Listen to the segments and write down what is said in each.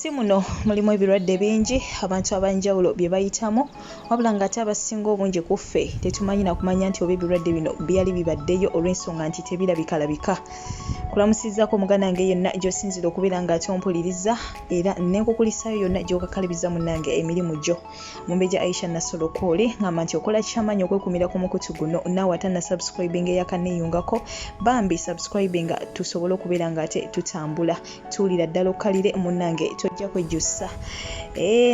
Ensi muno mulimu ebirwadde bingi abantu abanjawulo bye bayitamu wabula ng'ate abasinga obungi ku ffe tetumanyi na kumanya nti oba ebirwadde bino byali bibaddeyo olw'ensonga nti tebirabikalabika. Kulamusizzaako muganange yenna gy'osinzira okubeera ng'ate ompuliriza era n'enkukulisaayo yonna gy'okakalibiza munnange emirimu gyo. Mumbejja Aisha Nassolo Kooli ngamba nti okola kyamaanyi okwekumira ku mukutu guno naawe atana subscribing eyakanneeyungako bambi subscribing tusobole okubeera ng'ate tutambula tuwulira ddala okkalire munnange tojja kwejjusa.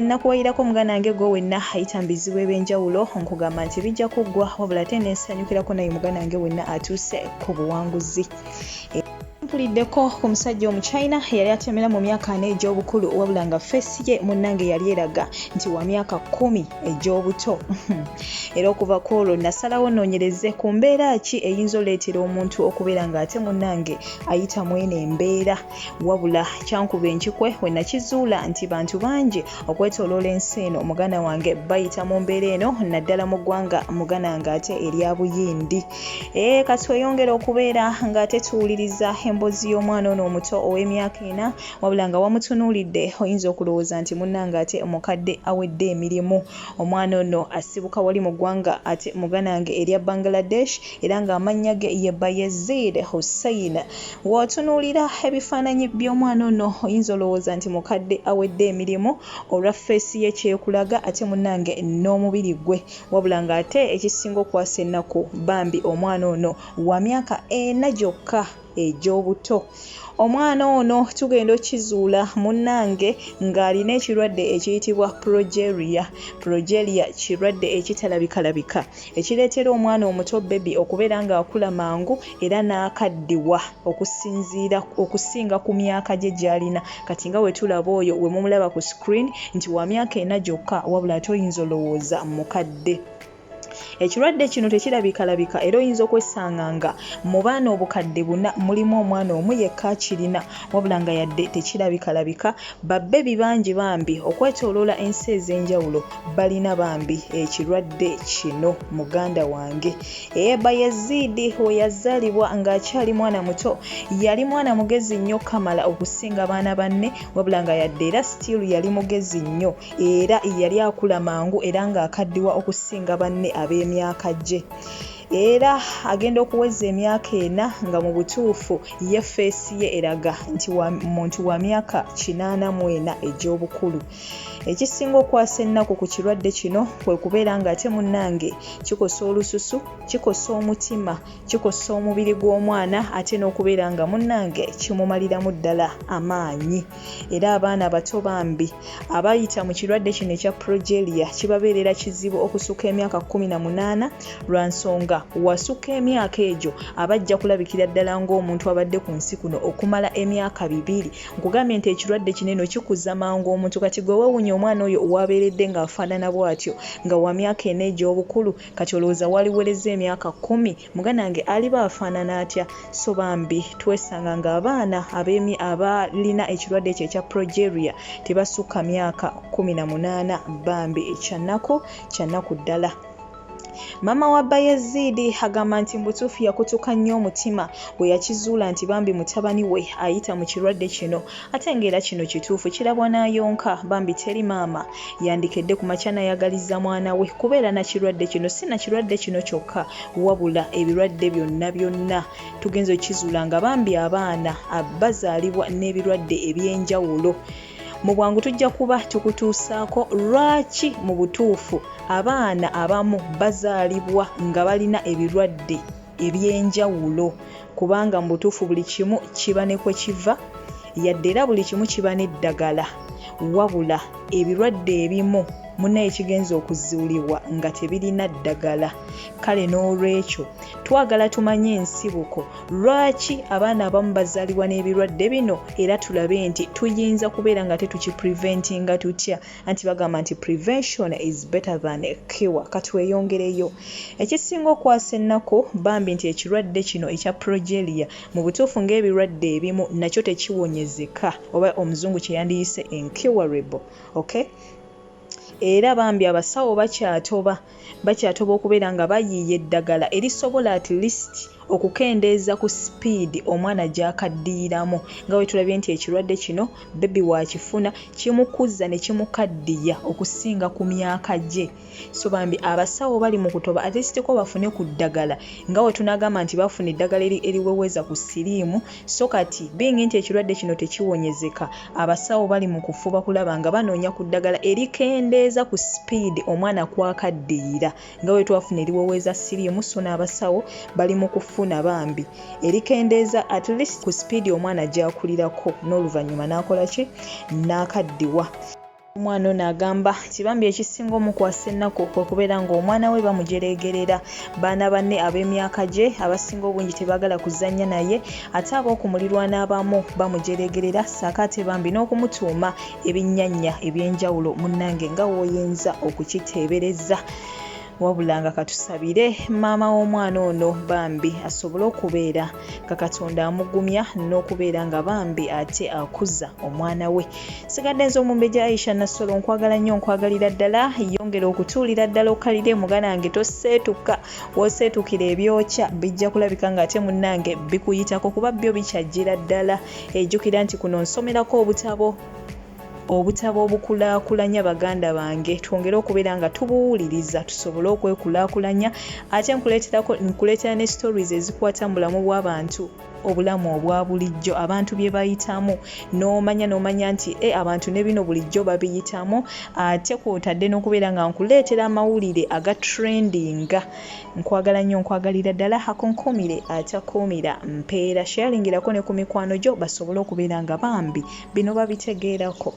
Nakuwayirako muganange gwe wenna ayita mu bizibu eby'enjawulo nkugamba nti bijja kuggwa wabula ate n'ensanyukirako naye muganange wenna atuuse ku buwanguzi. Mpuliddeko ku musajja Omuchina yali atemera mu myaka 4 egy'obukulu wabula nga feesi ye munnange yali eraga nti wa myaka 10 egy'obuto. Era okuva ku olwo nasalawo nnoonyereze ku mbeera ki eyinza oleetera omuntu okubeera ng'ate munnange ayita mwene embeera wabula kyankuba enkikwe we nakizuula nti bantu bangi okwetooloola ensi eno mugana wange bayita mu mbeera eno naddala mu ggwanga muganange ate erya Buyindi. Kati weyongera okubeera ng'ate tuwuliriza emboozi y'omwana ono omuto ow'emyaka 4 wabula nga wamutunuulidde oyinza okulowooza nti munnange ate omukadde awedde emirimu. Omwana ono asibuka wali mu ggwanga ate muganange erya Bangladesh era ng'amannya ge ye Bayezid Hussein. W'otunuulira ebifaananyi by'omwana ono oyinza olowooza nti mukadde awedde emirimu olwa feesi ye kyekulaga ate munnange n'omubiri gwe wabula ng'ate ekisinga okwasa ennaku bambi omwana ono wa myaka 4 gyokka egy'obuto. Omwana ono tugenda okizuula munnange ng'alina ekirwadde ekiyitibwa progeria. Progeria kirwadde ekitalabikalabika ekireetera omwana omuto bebi okubeera ng'akula mangu era n'akaddiwa okusinga ku myaka gye gy'alina. Kati nga we tulaba oyo we mumulaba ku screen nti wa myaka 4 gyokka wabula ate oyinza olowooza mukadde. Ekirwadde kino tekirabikalabika era oyinza okwesanga nga mu baana obukadde 4 mulimu omwana omu yekka akirina wabula nga yadde tekirabikalabika. Babbebi bangi bambi okwetooloola ensi ez'enjawulo balina bambi ekirwadde kino muganda wange. Bayezidi we yazaalibwa ng'akyali mwana muto yali mwana mugezi nnyo kamala okusinga baana banne wabula nga yadde era still yali mugezi nnyo era yali akula mangu era ng'akaddiwa okusinga banne ab'emyaka gye. Era agenda okuweza emyaka 4 nga mu butuufu ye feesi ye eraga nti muntu wa myaka 84 egy'obukulu. Ekisinga okwasa ennaku ku kirwadde kino kwe kubeera ng'ate munnange kikosa olususu, kikosa omutima, kikosa omubiri gw'omwana ate n'okubeera nga munnange kimumaliramu ddala amaanyi. Era abaana bato bambi abayita mu kirwadde kino ekya progeria kibabeerera kizibu okusuka emyaka 18 lwa nsonga wasuka emyaka egyo abajja kulabikira ddala ng'omuntu abadde ku nsi kuno okumala emyaka 2. Nkugambye nti ekirwadde kinene kikuza mangu omuntu kati gwe weewunya omwana oyo wabeeredde ng'afaanana bw'atyo nga wa myaka 4 egy'obukulu kati olowooza waliwereza emyaka 10 muganange aliba afaanana atya? So bambi twesanga ng'abaana abalina ekirwadde ekyo ekya progeria tebasukka myaka 18 bambi ekyannaku ddala. Mama wa Bayezidi agamba nti mbutuufu yakutuka nnyo omutima bwe yakizuula nti bambi mutabani we ayita mu kirwadde kino ate ng'era kino kituufu kirabwa n'ayonka bambi teri maama yandikedde ku makya n'ayagaliza mwana we kubeera na kirwadde kino. Si na kirwadde kino kyokka wabula ebirwadde byonna tugenze okizuula nga bambi abaana bazaalibwa n'ebirwadde eby'enjawulo. Mu bwangu tujja kuba tukutuusaako lwaki mu butuufu abaana abamu bazaalibwa nga balina ebirwadde eby'enjawulo kubanga mu butuufu buli kimu kiba ne kwe kiva yadde era buli kimu kiba n'eddagala wabula ebirwadde ebimu munnaye kigenza okuzuulibwa nga tebirina ddagala. Kale n'olwekyo twagala tumanye ensibuko lwaki abaana abamu bazaalibwa n'ebirwadde bino era tulabe nti tuyinza kubeera nga tetukipreventinga tutya. Anti bagamba nti prevention is better than cure. Kati weyongereyo ekisinga okwasa ennaku bambi nti ekirwadde kino ekya progeria mu butuufu ng'ebirwadde ebimu nakyo tekiwonyezeka oba omuzungu kye yandiyise incurable. Okay? Era bambi abasawo bakyatoba okubeera nga bayiiya eddagala erisobola at least okukendeeza ku sipiidi omwana gy'akaddiiramu nga bwe tulabye nti ekirwadde kino bebi waakifuna kimukuza ne kimukaddiya okusinga ku myaka gye. So bambi abasawo bali mu kutoba ate siteko bafune ku ddagala nga bwe tunagamba nti bafuna eddagala eriweweza ku siriimu. So kati bingi nti ekirwadde kino tekiwonyezeka, abasawo bali mu kufuba kulaba nga banoonya ku ddagala erikendeeza ku sipiidi omwana kwakaddiira nga bwe twafuna eriweweza siriimu. So n'abasawo bali mu kufuna bambi erikendeeza at least ku sipiidi omwana gy'akulirako n'oluvannyuma n'akola ki n'akaddiwa. Omwana ono agamba kibambi ekisinga omukwasa ennaku okubeera ng'omwana we bamujeregerera. Baana banne ab'emyaka gye abasinga obungi tebaagala kuzannya naye, ate ab'okumulirwana abamu bamujeregerera ssaako ate bambi n'okumutuuma ebinnyanya eby'enjawulo munnange nga w'oyinza okukiteebereza. Wabula nga katusabire maama w'omwana ono bambi asobole okubeera nga Katonda amugumya n'okubeera nga bambi ate akuza omwana we. Sigadde nze Omumbejja Aisha Nassolo, nkwagala nnyo, nkwagalira ddala. Yongera okutuulira ddala okalire muganange, toseetuka. W'oseetukira ebyokya bijja kulabika ng'ate munnange bikuyitako kuba byo bikyajjira ddala. Ejjukira nti kuno nsomerako obutabo obukulaakulanya baganda bange, twongere okubeera nga tubuwuliriza tusobole okwekulaakulanya, ate nkuleetera ne stories ezikwata mu bulamu bw'abantu, obulamu obwa bulijjo abantu bye bayitamu, n'omanya nti abantu ne bino bulijjo babiyitamu, ate kw'otadde n'okubeera nga nkuleetera amawulire aga trendinga. Nkwagala nnyo, nkwagalira ddala. Akonkomire atakuumira mpeera. Sharelingirako ne ku mikwano gyo basobole okubeera nga bambi bino babitegeerako.